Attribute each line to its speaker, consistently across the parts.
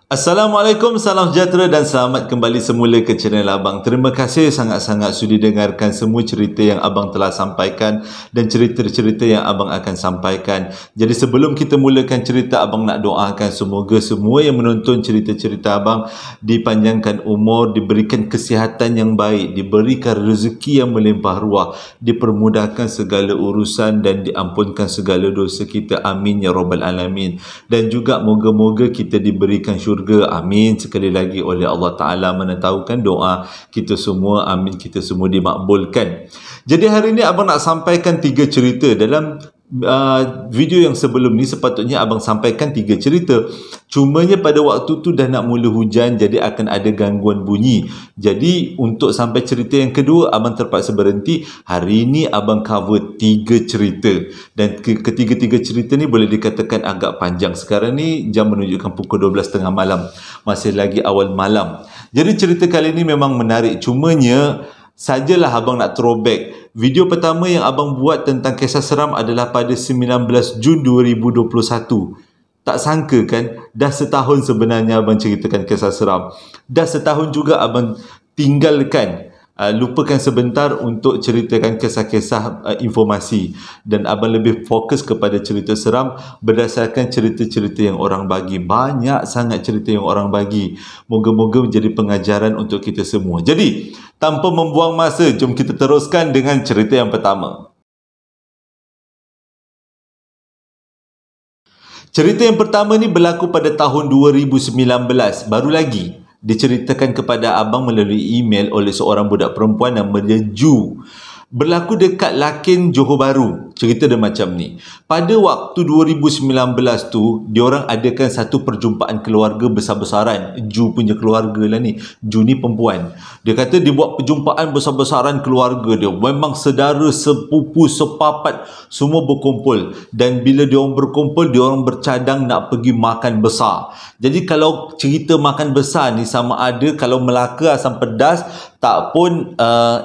Speaker 1: Assalamualaikum, salam sejahtera dan selamat kembali semula ke channel Abang. Terima kasih sangat-sangat sudi dengarkan semua cerita yang Abang telah sampaikan dan cerita-cerita yang Abang akan sampaikan. Jadi sebelum kita mulakan cerita, Abang nak doakan semoga semua yang menonton cerita-cerita Abang dipanjangkan umur, diberikan kesihatan yang baik, diberikan rezeki yang melimpah ruah, dipermudahkan segala urusan dan diampunkan segala dosa kita. Amin ya rabbal alamin. Dan juga moga-moga kita diberikan syurga. Amin sekali lagi oleh Allah Ta'ala, mana tahukan doa kita semua. Amin, kita semua dimakbulkan. Jadi hari ini Abang nak sampaikan 3 cerita. Dalam video yang sebelum ni sepatutnya Abang sampaikan 3 cerita, cumanya pada waktu tu dah nak mula hujan, jadi akan ada gangguan bunyi. Jadi untuk sampai cerita yang kedua Abang terpaksa berhenti. Hari ini Abang cover 3 cerita, dan ketiga-tiga cerita ni boleh dikatakan agak panjang. Sekarang ni jam menunjukkan pukul 12.30 malam, masih lagi awal malam. Jadi cerita kali ni memang menarik, cumanya sajalah Abang nak throwback. Video pertama yang Abang buat tentang kisah seram adalah pada 19 Jun 2021. Tak sangka kan, dah setahun sebenarnya Abang ceritakan kisah seram. Dah setahun juga Abang tinggalkan, lupakan sebentar untuk ceritakan kisah-kisah informasi, dan Abang lebih fokus kepada cerita seram berdasarkan cerita-cerita yang orang bagi. Banyak sangat cerita yang orang bagi. Moga-moga menjadi pengajaran untuk kita semua. Jadi tanpa membuang masa, jom kita teruskan dengan cerita yang pertama. Cerita yang pertama ni berlaku pada tahun 2019. Baru lagi diceritakan kepada Abang melalui email oleh seorang budak perempuan nama dia Ju. Berlaku dekat Lakin, Johor Bahru. Cerita dia macam ni. Pada waktu 2019 tu, diorang adakan satu perjumpaan keluarga besar-besaran. Ju punya keluarga lah ni. Ju ni perempuan. Dia kata dia buat perjumpaan besar-besaran keluarga dia. Memang saudara, sepupu, sepapat semua berkumpul. Dan bila diorang berkumpul, diorang bercadang nak pergi makan besar. Jadi kalau cerita makan besar ni sama ada kalau Melaka asam pedas, tak pun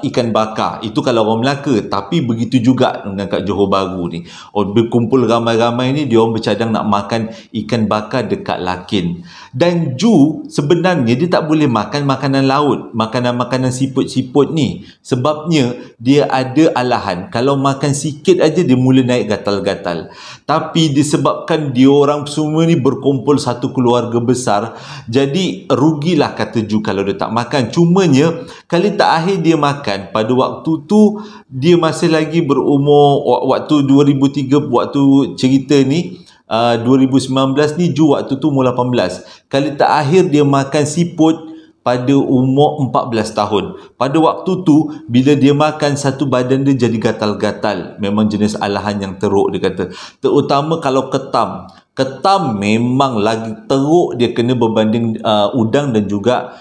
Speaker 1: ikan bakar. Itu kalau orang Melaka. Tapi begitu juga dengan kat Johor Bahru ni. Berkumpul ramai-ramai ni, dia orang bercadang nak makan ikan bakar dekat Lakin. Dan Ju sebenarnya dia tak boleh makan makanan laut, makanan-makanan siput-siput ni. Sebabnya dia ada alahan. Kalau makan sikit aja dia mula naik gatal-gatal. Tapi disebabkan dia orang semua ni berkumpul satu keluarga besar, jadi rugilah kata Ju kalau dia tak makan. Cumanya kali terakhir dia makan pada waktu tu dia masih lagi berumur, waktu 2003 waktu cerita ni, 2019 ni Ju waktu tu umur 18. Kali terakhir dia makan siput pada umur 14 tahun. Pada waktu tu bila dia makan, satu badan dia jadi gatal-gatal. Memang jenis alahan yang teruk dia kata. Terutama kalau ketam. Ketam memang lagi teruk dia kena berbanding udang dan juga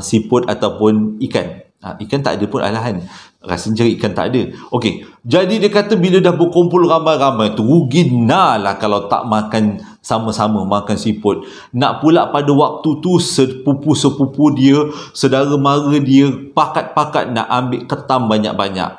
Speaker 1: siput ataupun ikan. Ikan tak ada pun alahan. Rasanya cari ikan tak ada. Okey, jadi dia kata bila dah berkumpul ramai-ramai tu, rugi lah kalau tak makan sama-sama, makan siput. Nak pula pada waktu tu sepupu-sepupu dia, saudara mara dia pakat-pakat nak ambil ketam banyak-banyak.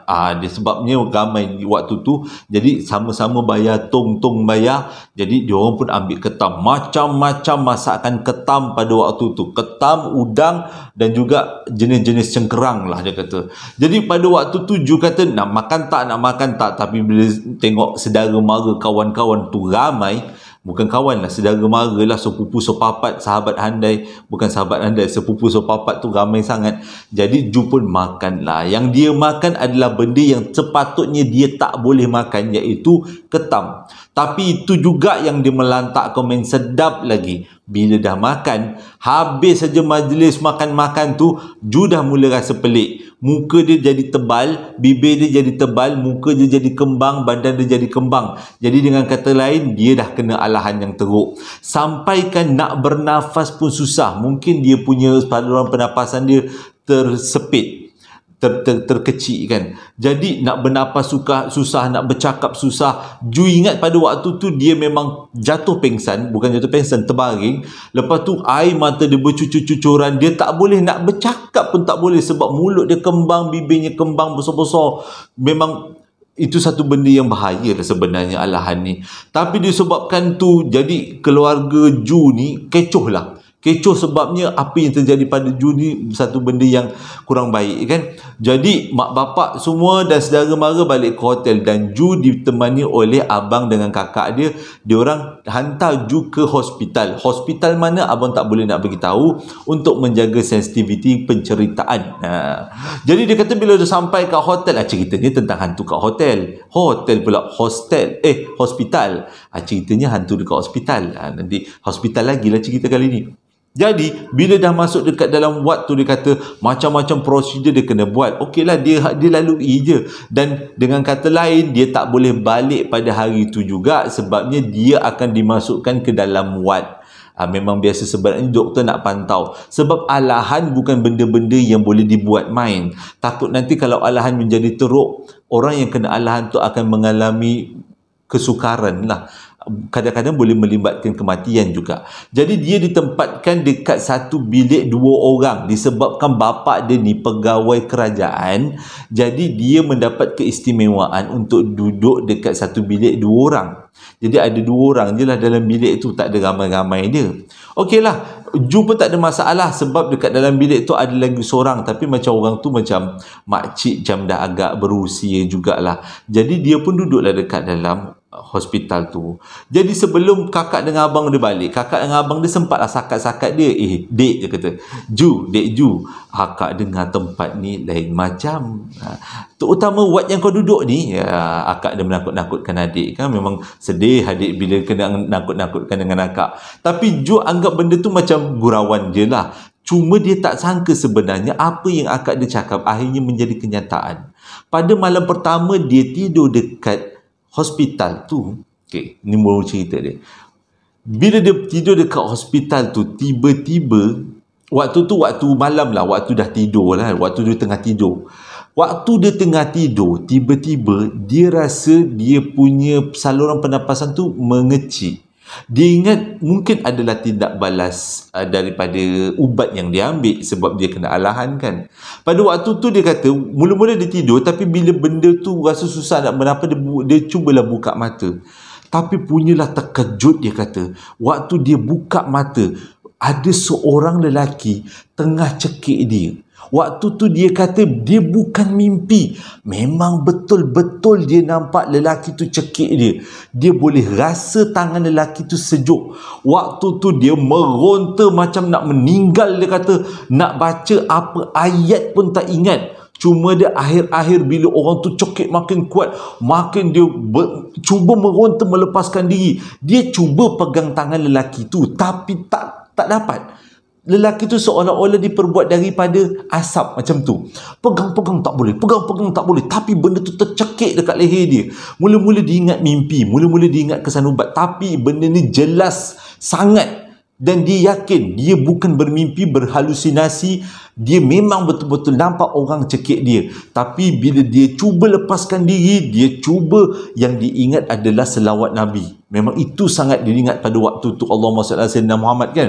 Speaker 1: Dia sebabnya ramai waktu tu, jadi sama-sama bayar, tong-tong bayar. Jadi dia orang pun ambil ketam. Macam-macam masakan ketam pada waktu tu. Ketam, udang dan juga jenis-jenis cengkerang lah dia kata. Jadi pada waktu tu Ju kata nak makan tak, nak makan tak. Tapi bila tengok saudara mara, kawan-kawan tu ramai, bukan kawan lah, saudara mara lah, sepupu sepapat, sahabat handai. Bukan sahabat handai, sepupu sepapat tu ramai sangat. Jadi Ju pun makan lah. Yang dia makan adalah benda yang sepatutnya dia tak boleh makan, iaitu ketam. Tapi itu juga yang dia melantak komen sedap lagi. Bila dah makan, habis saja majlis makan-makan tu, Ju dah mula rasa pelik. Muka dia jadi tebal, bibir dia jadi tebal, muka dia jadi kembang, badan dia jadi kembang. Jadi dengan kata lain, dia dah kena alahan yang teruk. Sampaikan nak bernafas pun susah. Mungkin dia punya saluran pernafasan dia tersepit, terkecil kan. Jadi nak bernafas susah, nak bercakap susah. Ju ingat pada waktu tu dia memang jatuh pengsan, bukan jatuh pengsan, terbaring. Lepas tu air mata dia bercucur-cucuran. Dia tak boleh nak bercakap pun tak boleh, sebab mulut dia kembang, bibirnya kembang besar-besar. Memang itu satu benda yang bahaya lah sebenarnya alahan ni. Tapi disebabkan tu, jadi keluarga Ju ni kecoh lah. Kecoh sebabnya apa yang terjadi pada Ju ni satu benda yang kurang baik kan. Jadi mak bapak semua dan saudara mara balik ke hotel dan Ju ditemani oleh abang dengan kakak dia. Diorang hantar Ju ke hospital. Hospital mana abang tak boleh nak beritahu untuk menjaga sensitiviti penceritaan. Jadi dia kata bila dia sampai ke hotel, ceritanya tentang hantu kat hotel. Hotel pula, hospital. Ceritanya hantu dekat hospital. Nanti hospital lagi lah cerita kali ni. Jadi bila dah masuk dekat dalam ward tu, dia kata macam-macam prosedur dia kena buat. Okeylah, dia lalui je. Dan dengan kata lain, dia tak boleh balik pada hari tu juga sebabnya dia akan dimasukkan ke dalam ward. Memang biasa sebenarnya doktor nak pantau. Sebab alahan bukan benda-benda yang boleh dibuat main. Takut nanti kalau alahan menjadi teruk, orang yang kena alahan tu akan mengalami kesukaran lah. Kadang-kadang boleh melibatkan kematian juga. Jadi dia ditempatkan dekat satu bilik 2 orang disebabkan bapa dia ni pegawai kerajaan. Jadi dia mendapat keistimewaan untuk duduk dekat satu bilik 2 orang. Jadi ada 2 orang je lah dalam bilik tu, tak ada ramai-ramai dia. Okeylah, Ju pun tak ada masalah sebab dekat dalam bilik tu ada lagi seorang, tapi macam orang tu macam makcik, macam dah agak berusia jugalah. Jadi dia pun duduklah dekat dalam hospital tu. Jadi sebelum kakak dengan abang dia balik, kakak dengan abang dia sempatlah sakat-sakat dia. Dek, dia kata, Dek Ju, akak dengar tempat ni lain macam. Terutama wad yang kau duduk ni. Akak dia menakut-nakutkan adik kan. Memang sedih adik bila kena nakut-nakutkan dengan akak. Tapi Ju anggap benda tu macam gurauan je lah. Cuma dia tak sangka sebenarnya apa yang akak dia cakap akhirnya menjadi kenyataan. Pada malam pertama dia tidur dekat hospital tu, ni baru cerita dia. Bila dia tidur dekat hospital tu, tiba-tiba waktu tu waktu malam lah, waktu dah tidur lah, waktu dia tengah tidur. Waktu dia tengah tidur, tiba-tiba dia rasa dia punya saluran pernafasan tu mengecil. Dia ingat mungkin adalah tindak balas daripada ubat yang dia ambil sebab dia kena alahan kan. Pada waktu tu dia kata mula-mula dia tidur, tapi bila benda tu rasa susah nak bernafas, dia cubalah buka mata. Tapi punyalah terkejut, dia kata waktu dia buka mata ada seorang lelaki tengah cekik dia. Waktu tu dia kata dia bukan mimpi. Memang betul-betul dia nampak lelaki tu cekik dia. Dia boleh rasa tangan lelaki tu sejuk. Waktu tu dia meronta macam nak meninggal. Dia kata nak baca apa ayat pun tak ingat. Cuma dia akhir-akhir bila orang tu cekik makin kuat, makin dia cuba meronta melepaskan diri. Dia cuba pegang tangan lelaki tu tapi tak dapat. Lelaki tu seolah-olah diperbuat daripada asap macam tu. Pegang-pegang tak boleh, pegang-pegang tak boleh. Tapi benda tu tercekik dekat leher dia. Mula-mula dia ingat mimpi, mula-mula dia ingat kesan ubat. Tapi benda ni jelas sangat. Dan dia yakin dia bukan bermimpi, berhalusinasi. Dia memang betul-betul nampak orang cekik dia. Tapi bila dia cuba lepaskan diri, dia cuba, yang diingat adalah selawat Nabi. Memang itu sangat diingat pada waktu tu. Allahumma salli ala sayyidina Muhammad kan.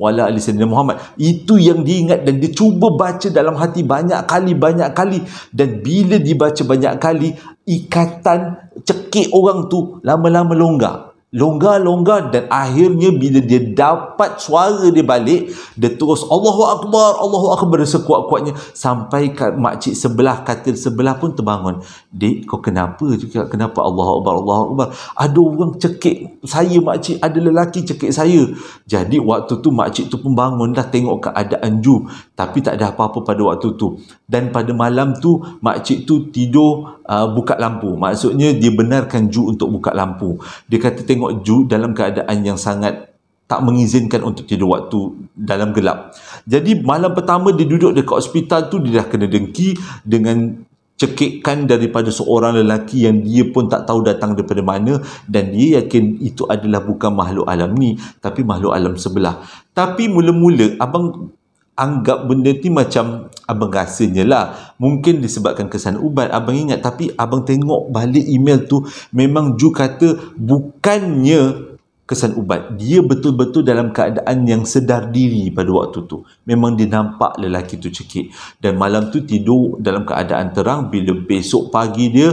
Speaker 1: Wala ali sayyidina Muhammad. Itu yang diingat dan dia cuba baca dalam hati banyak kali. Dan bila dibaca banyak kali, ikatan cekik orang tu lama-lama longgar dan akhirnya bila dia dapat suara dia balik, dia terus Allahu Akbar sekuat-kuatnya sampai kat makcik sebelah, katil sebelah pun terbangun. Dek, kau kenapa juga? Kenapa Allahu Akbar? Ada orang cekik saya makcik, ada lelaki cekik saya. Jadi waktu tu makcik tu pun bangun dah tengok keadaan Ju, tapi tak ada apa-apa pada waktu tu. Dan pada malam tu makcik tu tidur buka lampu. Maksudnya dia benarkan Ju untuk buka lampu. Dia kata tengok Ju dalam keadaan yang sangat tak mengizinkan untuk tidur waktu dalam gelap. Jadi malam pertama dia duduk dekat hospital tu, dia dah kena dengki dengan cekikan daripada seorang lelaki yang dia pun tak tahu datang daripada mana, dan dia yakin itu adalah bukan makhluk alam ni tapi makhluk alam sebelah. Tapi mula-mula abang anggap benda ni macam abang rasanya lah mungkin disebabkan kesan ubat, abang ingat. Tapi abang tengok balik email tu, memang Ju kata bukannya kesan ubat, dia betul-betul dalam keadaan yang sedar diri pada waktu tu. Memang dia nampak lelaki tu cekik dan malam tu tidur dalam keadaan terang. Bila besok pagi dia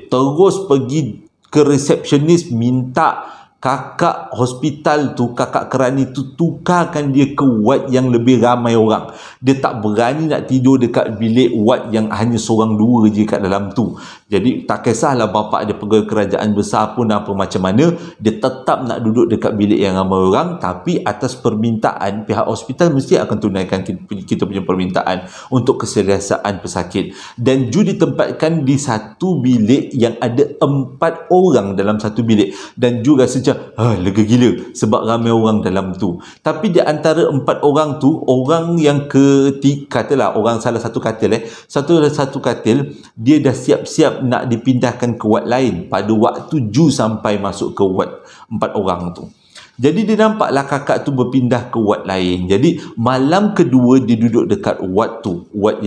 Speaker 1: terus pergi ke resepsionis minta kakak hospital tu, kakak kerani tu tukarkan dia ke ward yang lebih ramai orang. Dia tak berani nak tidur dekat bilik ward yang hanya seorang dua je kat dalam tu. Jadi tak kisahlah bapa dia pegawai kerajaan besar pun apa macam mana, dia tetap nak duduk dekat bilik yang ramai orang, tapi atas permintaan pihak hospital mesti akan tunaikan kita punya permintaan untuk keselesaan pesakit. Dan ditempatkan di satu bilik yang ada 4 orang dalam satu bilik, dan juga lega gila sebab ramai orang dalam tu. Tapi di antara 4 orang tu, orang yang ketiga, katalah orang salah satu katil satu katil dia dah siap-siap nak dipindahkan ke ward lain pada waktu Ju sampai masuk ke ward 4 orang tu. Jadi dia nampaklah kakak tu berpindah ke ward lain. Jadi malam kedua dia duduk dekat ward tu, ward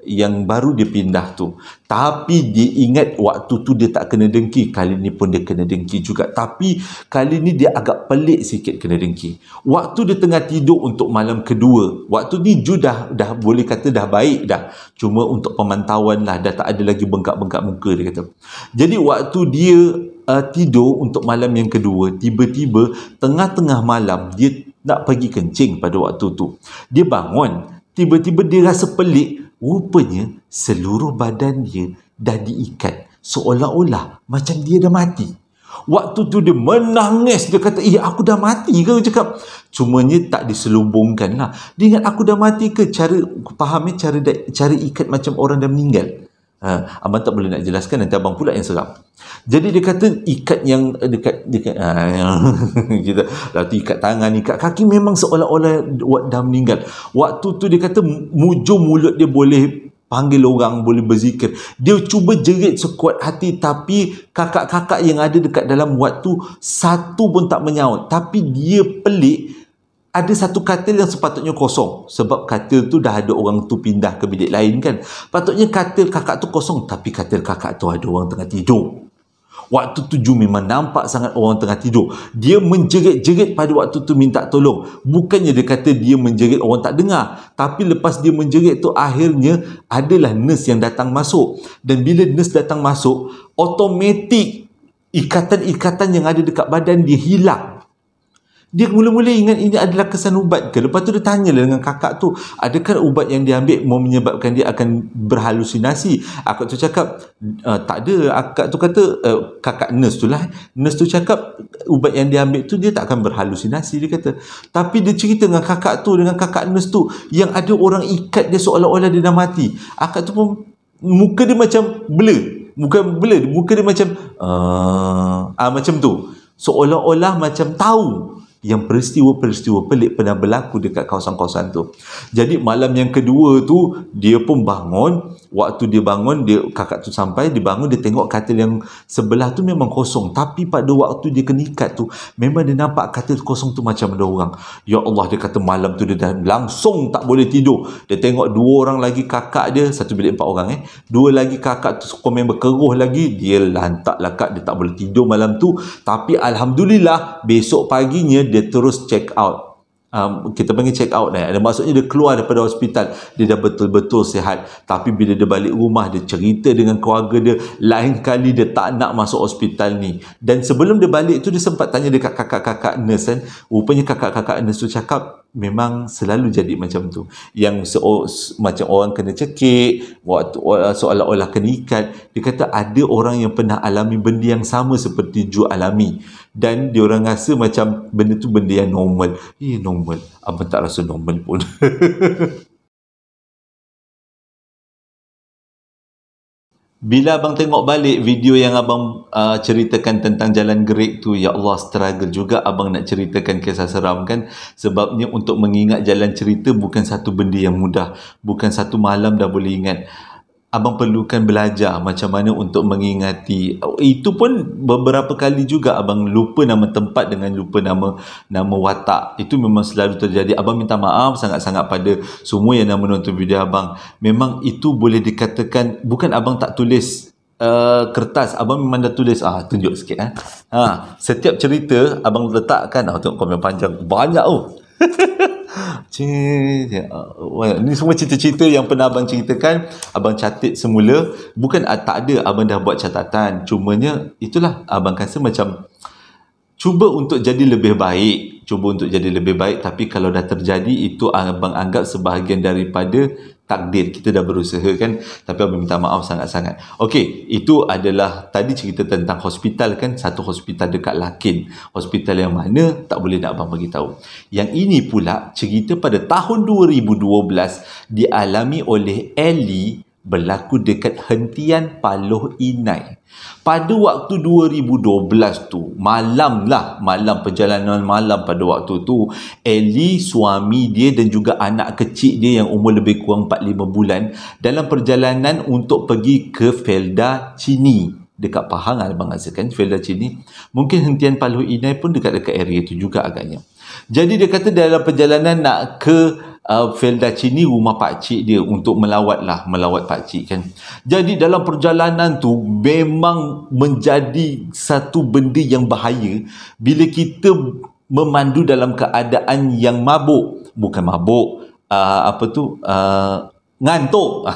Speaker 1: yang baru dia pindah tu. Tapi dia ingat waktu tu dia tak kena dengki, kali ni pun dia kena dengki juga. Tapi kali ni dia agak pelik sikit kena dengki. Waktu dia tengah tidur untuk malam kedua, waktu ni Ju dah boleh kata dah baik dah. Cuma untuk pemantauan lah, dah tak ada lagi bengkak-bengkak muka dia kata. Jadi waktu dia tidur untuk malam yang kedua, tiba-tiba tengah-tengah malam dia nak pergi kencing pada waktu tu. Dia bangun, tiba-tiba dia rasa pelik. Rupanya seluruh badan dia dah diikat, seolah-olah macam dia dah mati. Waktu tu dia menangis, dia kata, aku dah mati ke? Dia cakap, cumanya tak diselubungkan lah. Dia ingat aku dah mati ke? Cara ikat macam orang dah meninggal. Abang tak boleh nak jelaskan, nanti abang pula yang seram. Jadi dia kata ikat yang dekat kita lalu ikat tangan, ikat kaki, memang seolah-olah dah meninggal. Waktu tu dia kata mujur mulut dia boleh panggil orang, boleh berzikir. Dia cuba jerit sekuat hati, tapi kakak-kakak yang ada dekat dalam ward tu satu pun tak menyaut. Tapi dia pelik, ada satu katil yang sepatutnya kosong, sebab katil tu dah ada orang tu pindah ke bilik lain kan. Patutnya katil kakak tu kosong, tapi katil kakak tu ada orang tengah tidur. Waktu tu Ju memang nampak sangat orang tengah tidur. Dia menjerit-jerit pada waktu tu minta tolong. Bukannya dia kata dia menjerit orang tak dengar, tapi lepas dia menjerit tu akhirnya adalah nurse yang datang masuk. Dan bila nurse datang masuk, automatik ikatan-ikatan yang ada dekat badan dia hilang. Dia mula-mula ingat ini adalah kesan ubat ke? Lepas tu dia tanyalah dengan kakak tu, adakah ubat yang dia ambil mau menyebabkan dia akan berhalusinasi? Akak tu cakap, tak ada. Akak tu kata, kakak nurse tu lah. Nurse tu cakap, ubat yang dia ambil tu dia tak akan berhalusinasi, dia kata. Tapi dia cerita dengan kakak tu, dengan kakak nurse tu, yang ada orang ikat dia seolah-olah dia dah mati. Akak tu pun, muka dia macam blur. Muka dia macam, macam tu. Seolah-olah macam tahu yang peristiwa-peristiwa pelik pernah berlaku dekat kawasan-kawasan tu. Jadi malam yang kedua tu dia pun bangun. Waktu dia bangun, kakak tu sampai, dia bangun, dia tengok katil yang sebelah tu memang kosong. Tapi pada waktu dia kena ikat tu, memang dia nampak katil kosong tu macam ada orang. Ya Allah, dia kata malam tu dia dah langsung tak boleh tidur. Dia tengok 2 orang lagi kakak dia, satu bilik 4 orang 2 lagi kakak tu komen berkeruh lagi. Dia lantak lah kak, dia tak boleh tidur malam tu. Tapi Alhamdulillah, besok paginya dia terus check out. Kita panggil check out ada maksudnya dia keluar daripada hospital, dia dah betul-betul sihat. Tapi bila dia balik rumah, dia cerita dengan keluarga dia, lain kali dia tak nak masuk hospital ni. Dan sebelum dia balik tu, dia sempat tanya dekat kakak-kakak nurse kan. Rupanya kakak-kakak nurse tu cakap memang selalu jadi macam tu, yang macam orang kena cekik, waktu seolah-olah kena ikat. Dia kata ada orang yang pernah alami benda yang sama seperti Ju alami, dan dia orang rasa macam benda tu benda yang normal. Normal, abang tak rasa normal pun. Bila abang tengok balik video yang abang ceritakan tentang Jalan Gerik tu, ya Allah, struggle juga abang nak ceritakan kisah seram kan. Sebabnya untuk mengingat jalan cerita bukan satu benda yang mudah. Bukan satu malam dah boleh ingat. Abang perlukan belajar macam mana untuk mengingati. Itu pun beberapa kali juga abang lupa nama tempat dengan lupa nama watak. Itu memang selalu terjadi. Abang minta maaf sangat-sangat pada semua yang nak menonton video abang. Memang itu boleh dikatakan, bukan abang tak tulis kertas, abang memang dah tulis. Tunjuk sikit setiap cerita abang letakkan. Tengok komen panjang banyak ni semua cerita-cerita yang pernah abang ceritakan, abang catat semula. Bukan tak ada, abang dah buat catatan. Cumanya itulah, abang rasa macam Cuba untuk jadi lebih baik. Cuba untuk jadi lebih baik. Tapi kalau dah terjadi, itu abang anggap sebahagian daripada takdir. Kita dah berusaha kan. Tapi abang minta maaf sangat-sangat. Okey, itu adalah tadi cerita tentang hospital kan. Satu hospital dekat Lakin. Hospital yang mana tak boleh nak abang bagi tahu. Yang ini pula cerita pada tahun 2012 dialami oleh Ellie, berlaku dekat hentian Paloh Inai. Pada waktu 2012 tu, malam perjalanan malam pada waktu tu, Ellie, suami dia dan juga anak kecil dia yang umur lebih kurang 4-5 bulan dalam perjalanan untuk pergi ke Felda Cini. Dekat Pahang abang rasakan Felda Cini. Mungkin hentian Paloh Inai pun dekat-dekat area tu juga agaknya. Jadi dia kata dalam perjalanan nak ke Felda Cini, rumah pakcik dia, untuk melawat pakcik kan. Jadi dalam perjalanan tu memang menjadi satu benda yang bahaya bila kita memandu dalam keadaan yang mabuk. Bukan mabuk, ngantuk.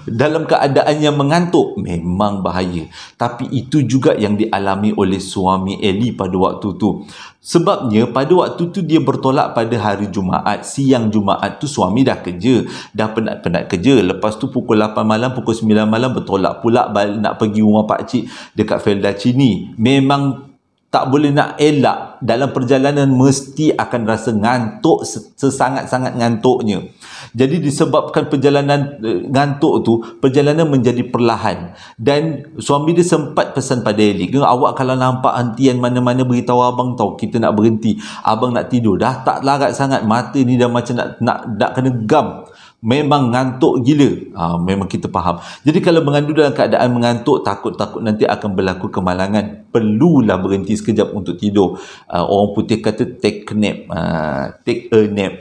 Speaker 1: Dalam keadaan yang mengantuk memang bahaya. Tapi itu juga yang dialami oleh suami Ellie pada waktu tu. Sebabnya pada waktu tu dia bertolak pada hari Jumaat. Siang Jumaat tu suami dah kerja, dah penat-penat kerja. Lepas tu pukul 8 malam, pukul 9 malam bertolak pula balik nak pergi rumah pakcik dekat Felda Cini. Memang tak boleh nak elak, dalam perjalanan mesti akan rasa ngantuk, sesangat-sangat ngantuknya. Jadi disebabkan perjalanan ngantuk tu, perjalanan menjadi perlahan. Dan suami dia sempat pesan pada Ellie, awak kalau nampak hentian mana-mana beritahu abang tahu, kita nak berhenti, abang nak tidur. Dah tak larat sangat, mata ni dah macam nak kena gam. Memang ngantuk gila. Memang kita faham. Jadi kalau mengandung dalam keadaan mengantuk, takut nanti akan berlaku kemalangan. Perlulah berhenti sekejap untuk tidur. Orang putih kata take a nap.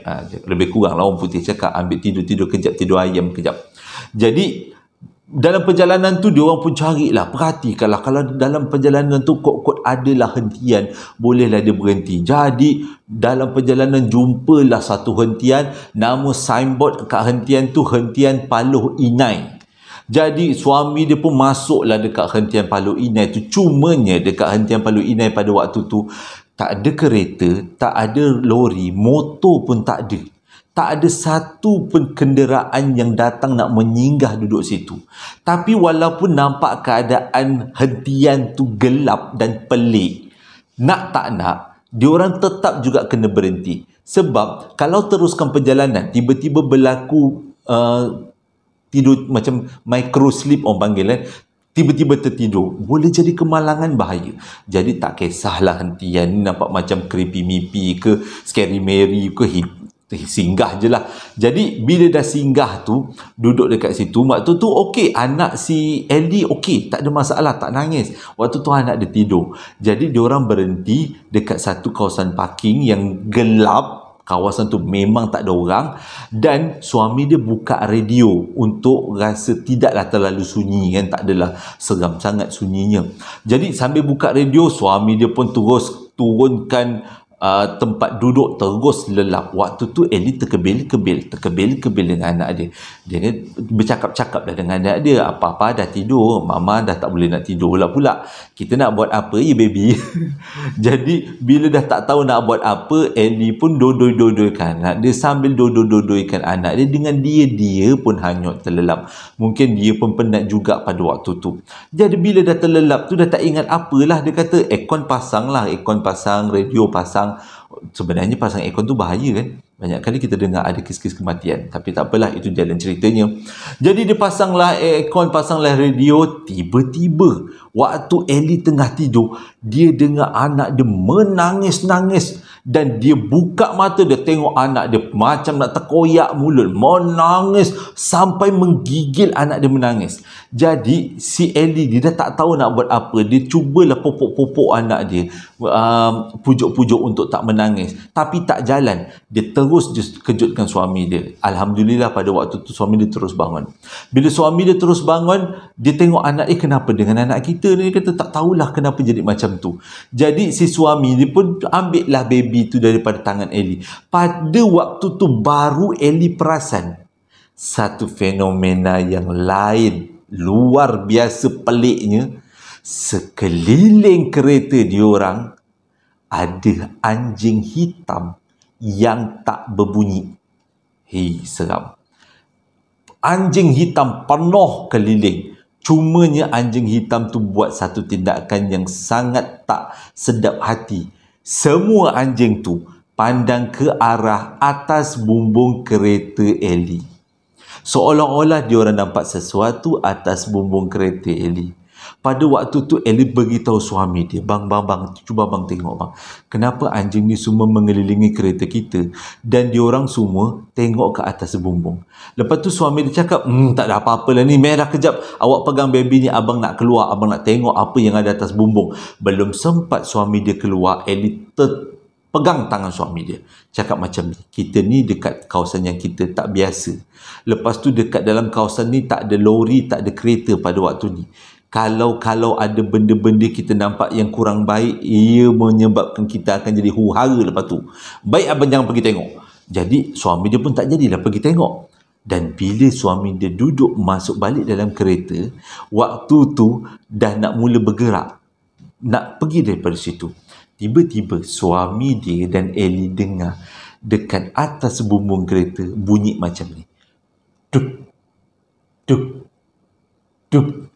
Speaker 1: Lebih kurang lah orang putih cakap, ambil tidur kejap, tidur ayam kejap. Jadi dalam perjalanan tu dia orang pun carilah, perhatikanlah kalau dalam perjalanan tu kod-kod adalah hentian, bolehlah dia berhenti. Jadi dalam perjalanan jumpalah satu hentian, nama signboard kat hentian tu hentian Paloh Inai. Jadi suami dia pun masuklah dekat hentian Paloh Inai tu. Cumanya dekat hentian Paloh Inai pada waktu tu tak ada kereta, tak ada lori, motor pun tak ada. Tak ada satu pun kenderaan yang datang nak menyinggah duduk situ. Tapi walaupun nampak keadaan hentian tu gelap dan pelik, nak tak nak, diorang tetap juga kena berhenti. Sebab kalau teruskan perjalanan, tiba-tiba berlaku tidur macam micro sleep orang panggil kan, tiba-tiba tertidur, boleh jadi kemalangan, bahaya. Jadi tak kisahlah hentian ni nampak macam creepy mipi ke scary Mary ke, singgah je lah. Jadi bila dah singgah tu, duduk dekat situ, waktu tu okey, anak si Ellie okey, tak ada masalah, tak nangis. Waktu tu anak dia tidur. Jadi diorang berhenti dekat satu kawasan parking yang gelap. Kawasan tu memang tak ada orang, dan suami dia buka radio untuk rasa tidaklah terlalu sunyi kan, tak adalah seram sangat sunyinya. Jadi sambil buka radio, suami dia pun terus turunkan tempat duduk, terus lelap. Waktu tu Ellie terkebil-kebil dengan anak dia. Dia bercakap-cakap dah dengan anak dia, apa-apa dah tidur, mama dah tak boleh nak tidur pula. Kita nak buat apa ya baby? Jadi bila dah tak tahu nak buat apa, Ellie pun dodoi-dodoikan anak dia, sambil dodoi-dodoikan anak dia, dengan dia pun hanyut terlelap. Mungkin dia pun penat juga pada waktu tu. Jadi bila dah terlelap tu, dah tak ingat apalah. Dia kata aircon pasang, radio pasang. Sebenarnya pasang aircon tu bahaya kan. Banyak kali kita dengar ada kes-kes kematian. Tapi tak apalah, itu jalan ceritanya. Jadi dia pasanglah aircon, pasanglah radio. Tiba-tiba waktu Ellie tengah tidur, dia dengar anak dia menangis-nangis. Dan dia buka mata, dia tengok anak dia macam nak terkoyak mulut, menangis sampai menggigil anak dia menangis. Jadi si Ellie dia dah tak tahu nak buat apa. Dia cubalah popok-popok anak dia, pujuk-pujuk untuk tak menangis, tapi tak jalan. Dia terus kejutkan suami dia. Alhamdulillah pada waktu tu suami dia terus bangun. Bila suami dia terus bangun, dia tengok anak, kenapa dengan anak kita ni? Dia kata tak tahulah kenapa jadi macam tu. Jadi si suami dia pun ambil lah baby tu daripada tangan Ellie. Pada waktu tu baru Ellie perasan satu fenomena yang lain, luar biasa peliknya. Sekeliling kereta diorang ada anjing hitam yang tak berbunyi. Hei, seram. Anjing hitam penuh keliling. Cumanya anjing hitam tu buat satu tindakan yang sangat tak sedap hati. Semua anjing tu pandang ke arah atas bumbung kereta Ellie. Seolah-olah diorang nampak sesuatu atas bumbung kereta Ellie. Pada waktu tu Ellie beritahu suami dia, bang, cuba bang tengok bang. Kenapa anjing ni semua mengelilingi kereta kita dan diorang semua tengok ke atas bumbung. Lepas tu suami dia cakap, tak ada apa-apa lah ni, merah kejap. Awak pegang baby ni, abang nak keluar, abang nak tengok apa yang ada atas bumbung. Belum sempat suami dia keluar, Ellie pegang tangan suami dia. Cakap macam ni, kita ni dekat kawasan yang kita tak biasa. Lepas tu dekat dalam kawasan ni tak ada lori, tak ada kereta pada waktu ni. Kalau ada benda-benda kita nampak yang kurang baik, ia menyebabkan kita akan jadi huru-hara lepas tu. Baik abang jangan pergi tengok. Jadi suami dia pun tak jadilah pergi tengok. Dan bila suami dia duduk masuk balik dalam kereta, waktu tu dah nak mula bergerak, nak pergi daripada situ. Tiba-tiba suami dia dan Ellie dengar dekat atas bumbung kereta bunyi macam ni. Duk, duk, duk.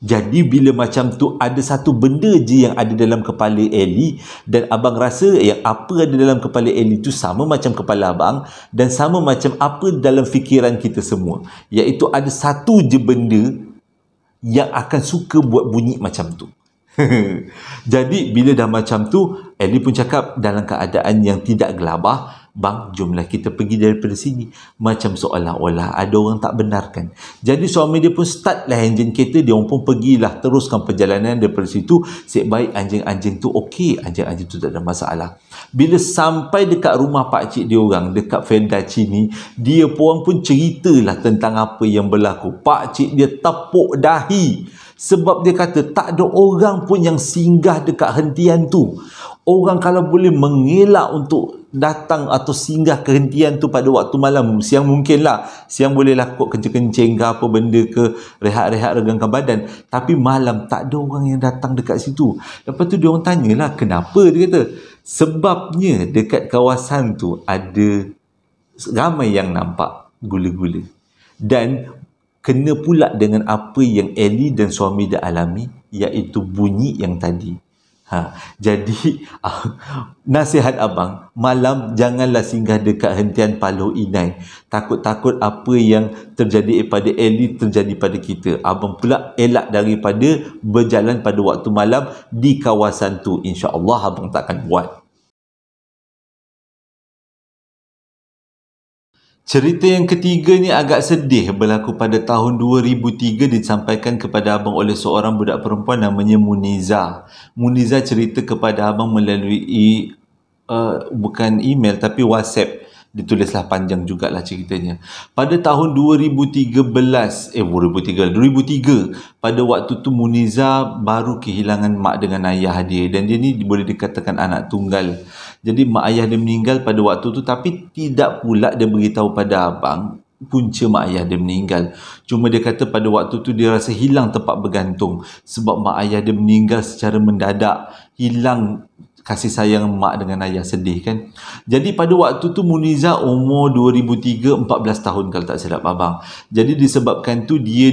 Speaker 1: Jadi bila macam tu ada satu benda je yang ada dalam kepala Ellie dan abang rasa yang apa ada dalam kepala Ellie tu sama macam kepala abang dan sama macam apa dalam fikiran kita semua. Iaitu ada satu je benda yang akan suka buat bunyi macam tu. Jadi bila dah macam tu, Ellie pun cakap dalam keadaan yang tidak gelabah, bang, jomlah kita pergi daripada sini. Macam seolah-olah ada orang tak benarkan. Jadi suami dia pun start lah enjin kereta, dia pun pergilah teruskan perjalanan daripada situ. Sik baik anjing-anjing tu okey, anjing-anjing tu tak ada masalah. Bila sampai dekat rumah pakcik dia orang, dekat Feldaci ni, dia pun ceritalah tentang apa yang berlaku. Pakcik dia tepuk dahi. Sebab dia kata tak ada orang pun yang singgah dekat hentian tu. Orang kalau boleh mengelak untuk datang atau singgah ke hentian tu pada waktu malam, siang mungkinlah, siang boleh lakuk kencing-kencing ke apa benda ke, rehat-rehat regangkan badan. Tapi malam tak ada orang yang datang dekat situ. Lepas tu dia orang tanyalah kenapa, dia kata sebabnya dekat kawasan tu ada ramai yang nampak gula-gula. Dan kena pula dengan apa yang Ellie dan suami dia alami, iaitu bunyi yang tadi. Jadi nasihat abang, malam janganlah singgah dekat hentian Paluh Inai. Takut-takut apa yang terjadi pada Ellie terjadi pada kita. Abang pula elak daripada berjalan pada waktu malam di kawasan tu. InsyaAllah abang takkan buat. Cerita yang ketiga ni agak sedih, berlaku pada tahun 2003, disampaikan kepada abang oleh seorang budak perempuan namanya Muniza. Muniza cerita kepada abang melalui bukan email tapi WhatsApp. Ditulislah panjang jugalah ceritanya. Pada tahun 2003, pada waktu tu Muniza baru kehilangan mak dengan ayah dia, dan dia ni boleh dikatakan anak tunggal. Jadi mak ayah dia meninggal pada waktu tu, tapi tidak pula dia beritahu pada abang punca mak ayah dia meninggal. Cuma dia kata pada waktu tu dia rasa hilang tempat bergantung sebab mak ayah dia meninggal secara mendadak, hilang kasih sayang mak dengan ayah, sedih kan. Jadi pada waktu tu Muniza umur 2003, 14 tahun kalau tak silap abang. Jadi disebabkan tu dia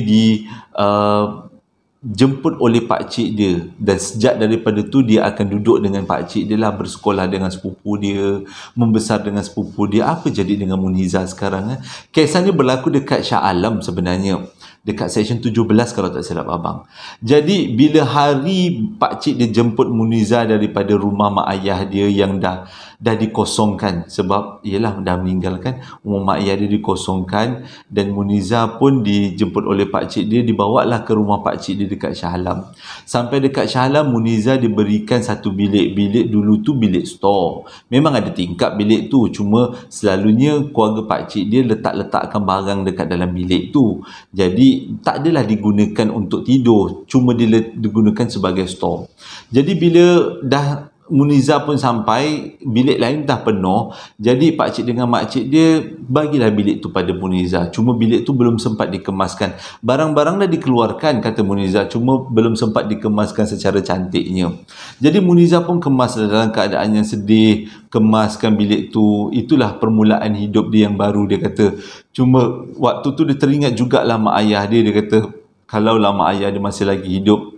Speaker 1: jemput oleh pakcik dia, dan sejak daripada tu dia akan duduk dengan pakcik dia lah, bersekolah dengan sepupu dia, membesar dengan sepupu dia. Apa jadi dengan Muniza sekarang? Kisahnya berlaku dekat Shah Alam sebenarnya, dekat seksyen 17 kalau tak silap abang. Jadi bila hari pakcik dia jemput Muniza daripada rumah mak ayah dia yang dah dikosongkan, sebab ialah dah meninggalkan, rumah mak ayah dia dikosongkan, dan Muniza pun dijemput oleh pakcik dia, dibawalah ke rumah pakcik dia dekat Shah Alam. Sampai dekat Shah Alam, Muniza diberikan satu bilik. Bilik dulu tu bilik store. Memang ada tingkap bilik tu, cuma selalunya keluarga pakcik dia letakkan barang dekat dalam bilik tu. Jadi tak adalah digunakan untuk tidur, cuma digunakan sebagai store. Jadi bila dah Muniza pun sampai, bilik lain dah penuh. Jadi pakcik dengan makcik dia bagilah bilik tu pada Muniza. Cuma bilik tu belum sempat dikemaskan. Barang-barang dah dikeluarkan, kata Muniza, cuma belum sempat dikemaskan secara cantiknya. Jadi Muniza pun kemas dalam keadaan yang sedih, kemaskan bilik tu. Itulah permulaan hidup dia yang baru, dia kata. Cuma waktu tu dia teringat jugalah mak ayah dia. Dia kata, kalaulah mak ayah dia masih lagi hidup,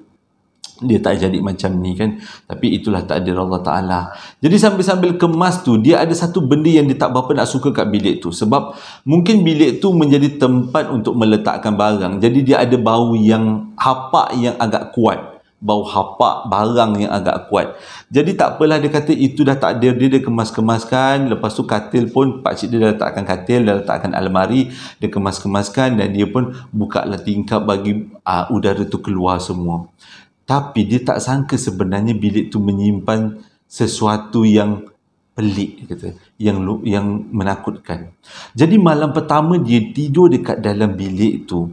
Speaker 1: dia tak jadi macam ni kan. Tapi itulah takdir Allah Ta'ala. Jadi sambil-sambil kemas tu, dia ada satu benda yang dia tak berapa nak suka kat bilik tu. Sebab mungkin bilik tu menjadi tempat untuk meletakkan barang. Jadi dia ada bau yang hapak yang agak kuat. Bau hapak barang yang agak kuat. Jadi tak apalah, dia kata itu dah takdir dia kemas-kemaskan. Lepas tu katil pun, pakcik dia dah letakkan katil, dah letakkan almari, dia kemas-kemaskan, dan dia pun buka lah tingkap bagi udara tu keluar semua. Tapi dia tak sangka sebenarnya bilik tu menyimpan sesuatu yang pelik, dia kata, yang menakutkan. Jadi malam pertama dia tidur dekat dalam bilik tu,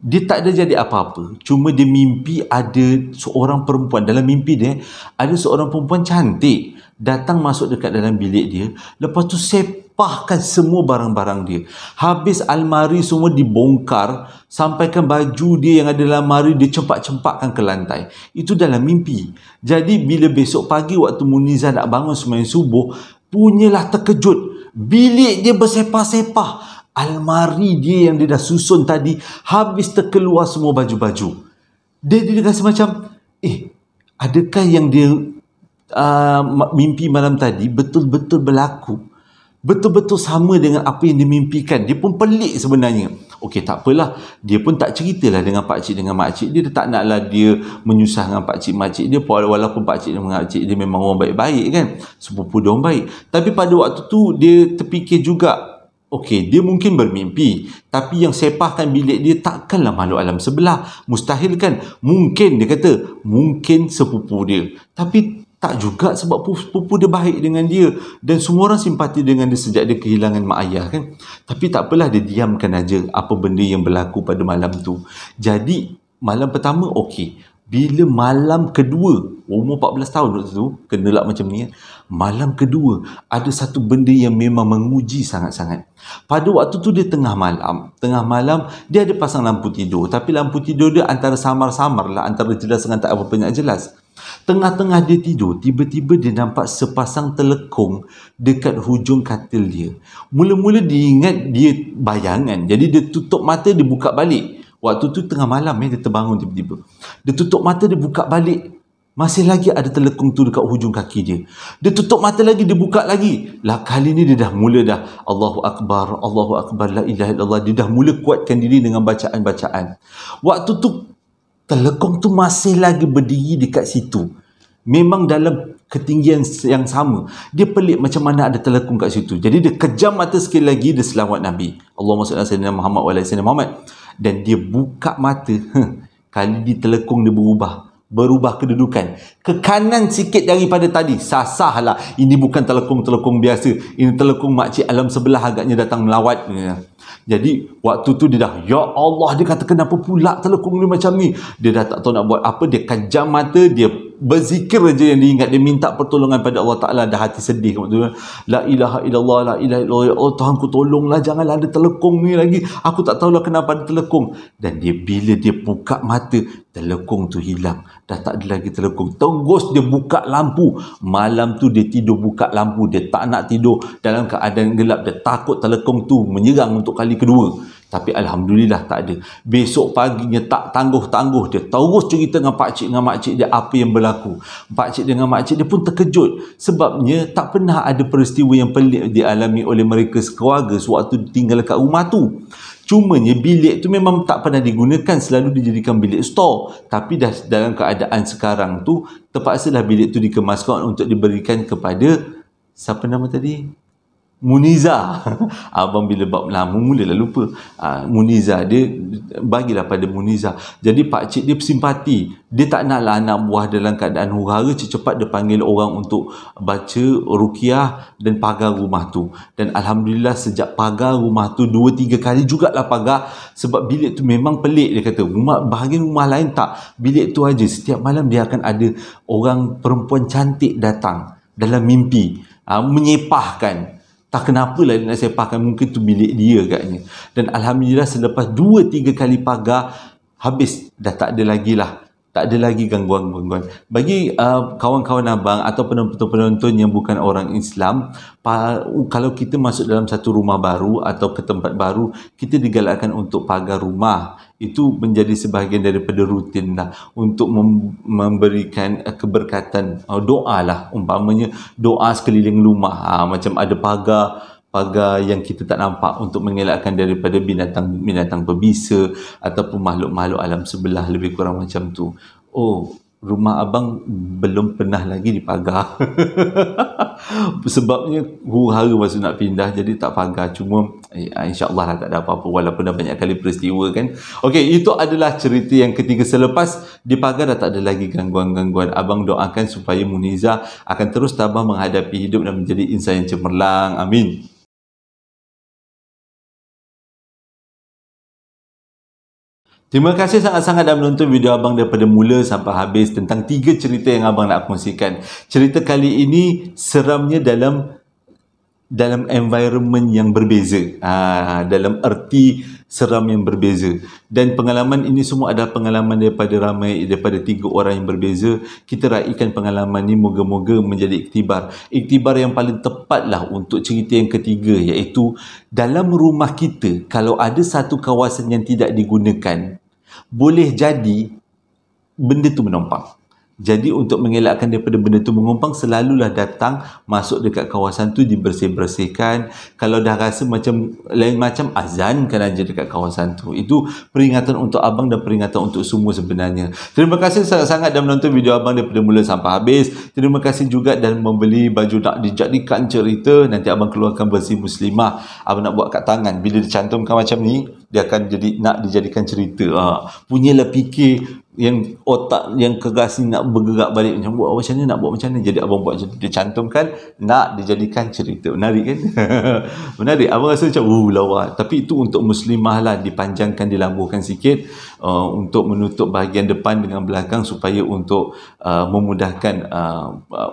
Speaker 1: dia tak ada jadi apa-apa. Cuma dia mimpi ada seorang perempuan. Dalam mimpi dia, ada seorang perempuan cantik datang masuk dekat dalam bilik dia. Lepas tu sepahkan semua barang-barang dia. Habis almari semua dibongkar, sampaikan baju dia yang ada dalam almari dia cempak-cempakkan ke lantai. Itu dalam mimpi. Jadi bila besok pagi waktu Muniza nak bangun sembahyang subuh, punyalah terkejut. Bilik dia bersepah-sepah. Almari dia yang dia dah susun tadi habis terkeluar semua baju-baju. Dia rasa macam, adakah yang dia mimpi malam tadi betul-betul berlaku? Betul-betul sama dengan apa yang dimimpikan. Dia pun pelik sebenarnya. Okey, tak apalah. Dia pun tak ceritalah dengan pakcik dengan makcik. Dia tak naklah dia menyusah dengan pakcik makcik dia. Walaupun pakcik dengan makcik dia memang orang baik-baik kan. Sepupu dia orang baik. Tapi pada waktu tu dia terfikir juga, okey, dia mungkin bermimpi, tapi yang sepahkan bilik dia takkanlah makhluk alam sebelah. Mustahil kan? Mungkin, dia kata, mungkin sepupu dia. Tapi tak juga, sebab sepupu dia baik dengan dia. Dan semua orang simpati dengan dia sejak dia kehilangan mak ayah kan. Tapi tak apalah, dia diamkan aja apa benda yang berlaku pada malam tu. Jadi, malam pertama okey. Bila malam kedua, umur 14 tahun waktu tu, kenalah macam ni kan. Malam kedua, ada satu benda yang memang menguji sangat-sangat. Pada waktu tu dia tengah malam, dia ada pasang lampu tidur. Tapi lampu tidur dia antara samar-samar lah, antara jelas dengan tak apa banyak jelas. Tengah-tengah dia tidur, tiba-tiba dia nampak sepasang telekung dekat hujung katil dia. Mula-mula dia ingat dia bayangan. Jadi dia tutup mata, dia buka balik. Waktu tu tengah malam dia terbangun tiba-tiba. Dia tutup mata, dia buka balik. Masih lagi ada telekung tu dekat hujung kaki dia. Dia tutup mata lagi, dia buka lagi. Lah kali ni dia dah mula dah. Allahu Akbar, la ilaha illallah. Dia dah mula kuatkan diri dengan bacaan-bacaan. Waktu tu telekung tu masih lagi berdiri dekat situ. Memang dalam ketinggian yang sama. Dia pelik macam mana ada telekung kat situ. Jadi dia kejam mata sekali lagi, dia selawat Nabi. Allahumma salli ala sayyidina Muhammad wa ala sayyidina Muhammad. Dan dia buka mata. Kali ni telekung dia berubah kedudukan. Ke kanan sikit daripada tadi. Sasahlah. Ini bukan telekung biasa. Ini telekung makcik alam sebelah agaknya datang melawat. Jadi waktu tu dia dah, ya Allah, dia kata kenapa pula telekung ni macam ni. Dia dah tak tahu nak buat apa. Dia kejam mata, dia berzikir aja yang diingat. Dia minta pertolongan pada Allah Ta'ala. Dah hati sedih. La ilaha illallah, la ilaha illallah. Ya Allah, Tuhanku tolonglah, janganlah ada telekung ni lagi. Aku tak tahulah kenapa ada telekung. Dan bila dia buka mata, telekung tu hilang. Dah tak ada lagi telekung. Terus dia buka lampu. Malam tu dia tidur buka lampu. Dia tak nak tidur dalam keadaan gelap. Dia takut telekung tu menyerang untuk kali kedua. Tapi Alhamdulillah tak ada. Besok paginya tak tangguh-tangguh, dia terus cerita dengan pakcik dengan makcik dia apa yang berlaku. Pakcik dengan makcik dia pun terkejut. Sebabnya tak pernah ada peristiwa yang pelik dialami oleh mereka sekeluarga sewaktu tinggal kat rumah tu. Cumanya bilik tu memang tak pernah digunakan, selalu dijadikan bilik store. Tapi dah dalam keadaan sekarang tu, terpaksalah bilik tu dikemaskan untuk diberikan kepada, siapa nama tadi? Muniza. Abang bila bab lama mulalah lupa. Muniza, dia bagilah pada Muniza. Jadi pakcik dia simpati. Dia tak naklah anak buah dalam keadaan huru-hara, cepat dia panggil orang untuk baca ruqyah dan pagar rumah tu. Dan alhamdulillah sejak pagar rumah tu 2-3 kali jugalah pagar, sebab bilik tu memang pelik. Dia kata bahagian rumah lain tak, bilik tu aja setiap malam dia akan ada orang perempuan cantik datang dalam mimpi, menyepahkan. Tak kenapalah dia nak sepahkan, mungkin tu bilik dia agaknya. Dan alhamdulillah selepas 2-3 kali pagar habis, dah tak ada lagi lah. Tak ada lagi gangguan-gangguan. Bagi kawan-kawan abang atau penonton-penonton yang bukan orang Islam, kalau kita masuk dalam satu rumah baru atau ke tempat baru, kita digalakkan untuk pagar rumah. Itu menjadi sebahagian daripada rutin lah, untuk memberikan keberkatan. Doa lah, umpamanya doa sekeliling rumah. Macam ada pagar yang kita tak nampak untuk mengelakkan daripada binatang berbisa ataupun makhluk-makhluk alam sebelah, lebih kurang macam tu. Oh, rumah abang belum pernah lagi dipagar. Sebabnya huru-hara masa nak pindah, jadi tak pagar. Cuma insya-Allah lah tak ada apa-apa, walaupun dah banyak kali peristiwa kan. Okey, itu adalah cerita yang ketiga. Selepas dipagar dah tak ada lagi gangguan-gangguan. Abang doakan supaya Muniza akan terus tabah menghadapi hidup dan menjadi insan yang cemerlang. Amin. Terima kasih sangat-sangat dah menonton video abang daripada mula sampai habis tentang 3 cerita yang abang nak kongsikan. Cerita kali ini seramnya dalam environment yang berbeza. Dalam erti seram yang berbeza. Dan pengalaman ini semua adalah pengalaman daripada 3 orang yang berbeza. Kita raikan pengalaman ini, moga-moga menjadi iktibar. Iktibar yang paling tepatlah untuk cerita yang ketiga, iaitu dalam rumah kita, kalau ada satu kawasan yang tidak digunakan, boleh jadi benda tu menumpang. Jadi untuk mengelakkan daripada benda tu mengumpang, selalulah datang masuk dekat kawasan tu, dibersih-bersihkan. Kalau dah rasa macam lain macam, azankan aja dekat kawasan tu. Itu peringatan untuk abang dan peringatan untuk semua sebenarnya. Terima kasih sangat-sangat dah menonton video abang daripada mula sampai habis. Terima kasih juga dan membeli baju nak dijadikan cerita. Nanti abang keluarkan versi muslimah. Abang nak buat kat tangan. Bila dicantumkan macam ni, dia akan jadi nak dijadikan cerita. Punyalah fikir yang otak yang keras ni nak bergerak balik, macam buat macam ni, nak buat macam ni. Jadi abang buat macam tu, dia cantumkan nak dijadikan cerita. Menarik kan? Menarik. Abang rasa macam lawa. Tapi itu untuk muslimah lah, dipanjangkan, dilambuhkan sikit untuk menutup bahagian depan dengan belakang, supaya untuk memudahkan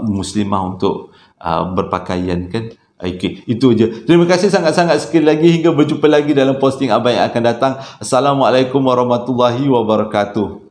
Speaker 1: muslimah untuk berpakaian kan. Okay, itu je. Terima kasih sangat-sangat sekali lagi. Hingga berjumpa lagi dalam posting abang yang akan datang. Assalamualaikum warahmatullahi wabarakatuh.